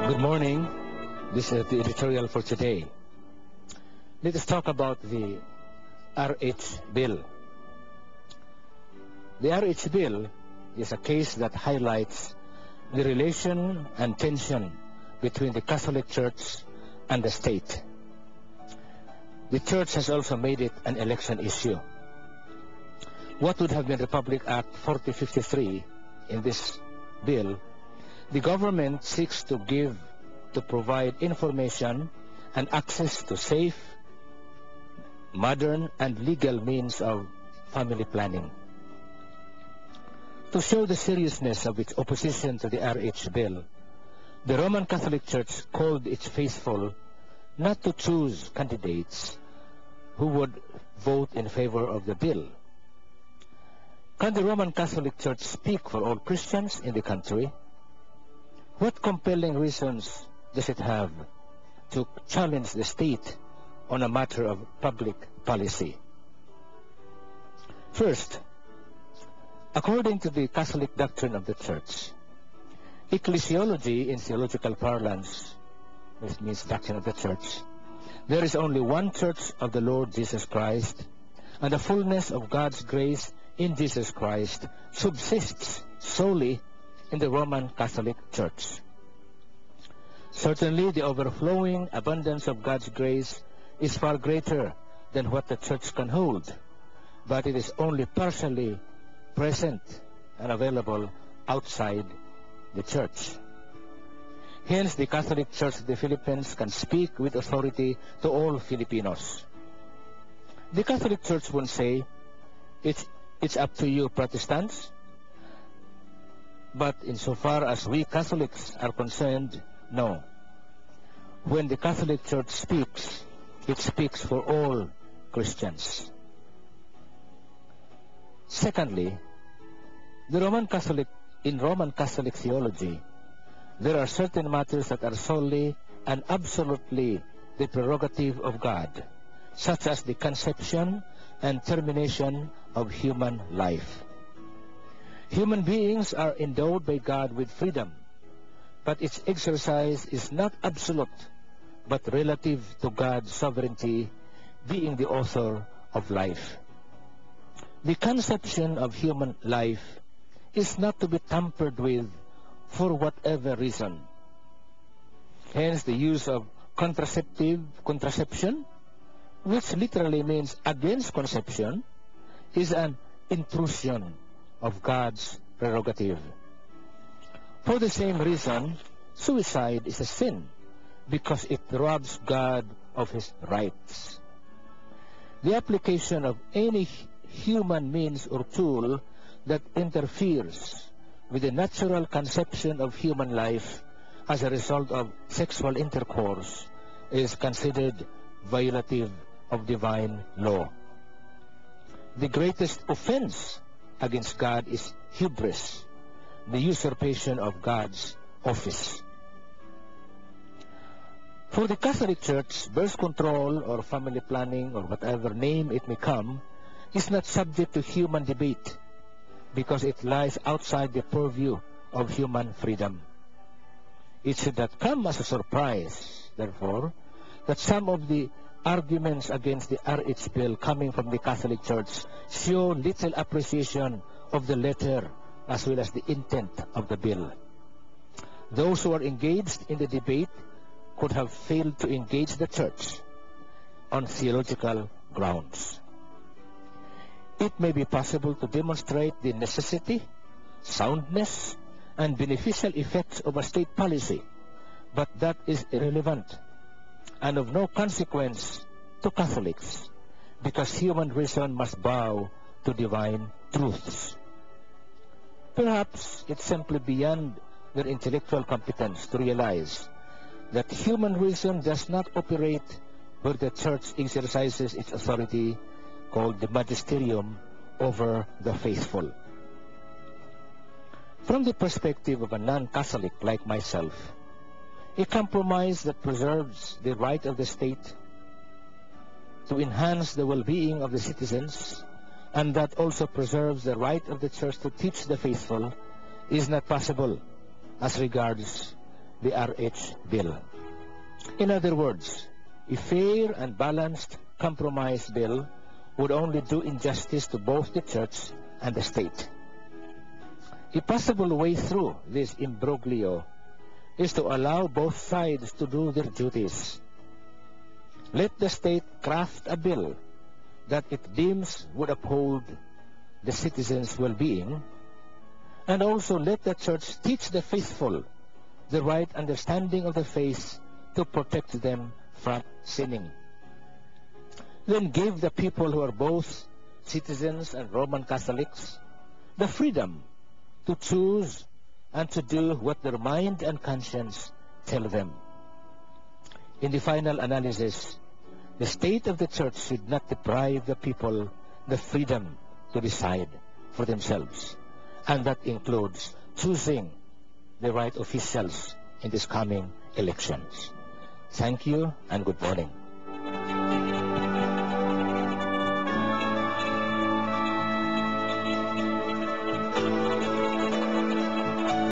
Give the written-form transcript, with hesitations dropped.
Good morning. This is the editorial for today. Let us talk about the RH bill. The RH bill is a case that highlights the relation and tension between the Catholic Church and the state. The Church has also made it an election issue. What would have been Republic Act 4053 in this bill, the government seeks to provide information and access to safe, modern, and legal means of family planning. To show the seriousness of its opposition to the RH bill, the Roman Catholic Church called its faithful not to choose candidates who would vote in favor of the bill. Can the Roman Catholic Church speak for all Christians in the country? What compelling reasons does it have to challenge the state on a matter of public policy? First, according to the Catholic doctrine of the Church, ecclesiology in theological parlance, which means doctrine of the Church, there is only one Church of the Lord Jesus Christ, and the fullness of God's grace in Jesus Christ subsists solely in the Roman Catholic Church. Certainly, the overflowing abundance of God's grace is far greater than what the Church can hold, but it is only partially present and available outside the Church. Hence, the Catholic Church of the Philippines can speak with authority to all Filipinos. The Catholic Church won't say, it's up to you, Protestants. But insofar as we Catholics are concerned, no. When the Catholic Church speaks, it speaks for all Christians. Secondly, in Roman Catholic theology, there are certain matters that are solely and absolutely the prerogative of God, such as the conception and termination of human life. Human beings are endowed by God with freedom, but its exercise is not absolute, but relative to God's sovereignty, being the author of life. The conception of human life is not to be tampered with for whatever reason. Hence, the use of contraception, which literally means against conception, is an intrusion of God's prerogative. For the same reason, suicide is a sin, because it robs God of his rights. The application of any human means or tool that interferes with the natural conception of human life as a result of sexual intercourse is considered violative of divine law. The greatest offense against God is hubris, the usurpation of God's office. For the Catholic Church, birth control or family planning or whatever name it may come is not subject to human debate because it lies outside the purview of human freedom. It should not come as a surprise, therefore, that some of the arguments against the RH bill coming from the Catholic Church show little appreciation of the letter as well as the intent of the bill. Those who are engaged in the debate could have failed to engage the Church on theological grounds. It may be possible to demonstrate the necessity, soundness, and beneficial effects of a state policy, but that is irrelevant and of no consequence to Catholics, because human reason must bow to divine truths. Perhaps it's simply beyond their intellectual competence to realize that human reason does not operate where the Church exercises its authority, called the magisterium, over the faithful. From the perspective of a non-Catholic like myself, a compromise that preserves the right of the state to enhance the well-being of the citizens and that also preserves the right of the Church to teach the faithful is not possible as regards the RH bill. In other words, a fair and balanced compromise bill would only do injustice to both the church and the state. A possible way through this imbroglio is to allow both sides to do their duties. Let the state craft a bill that it deems would uphold the citizens' well-being, and also let the church teach the faithful the right understanding of the faith to protect them from sinning. Then give the people who are both citizens and Roman Catholics the freedom to choose and to do what their mind and conscience tell them. In the final analysis, the state of the church should not deprive the people the freedom to decide for themselves, and that includes choosing the right officials in these coming elections. Thank you and good morning.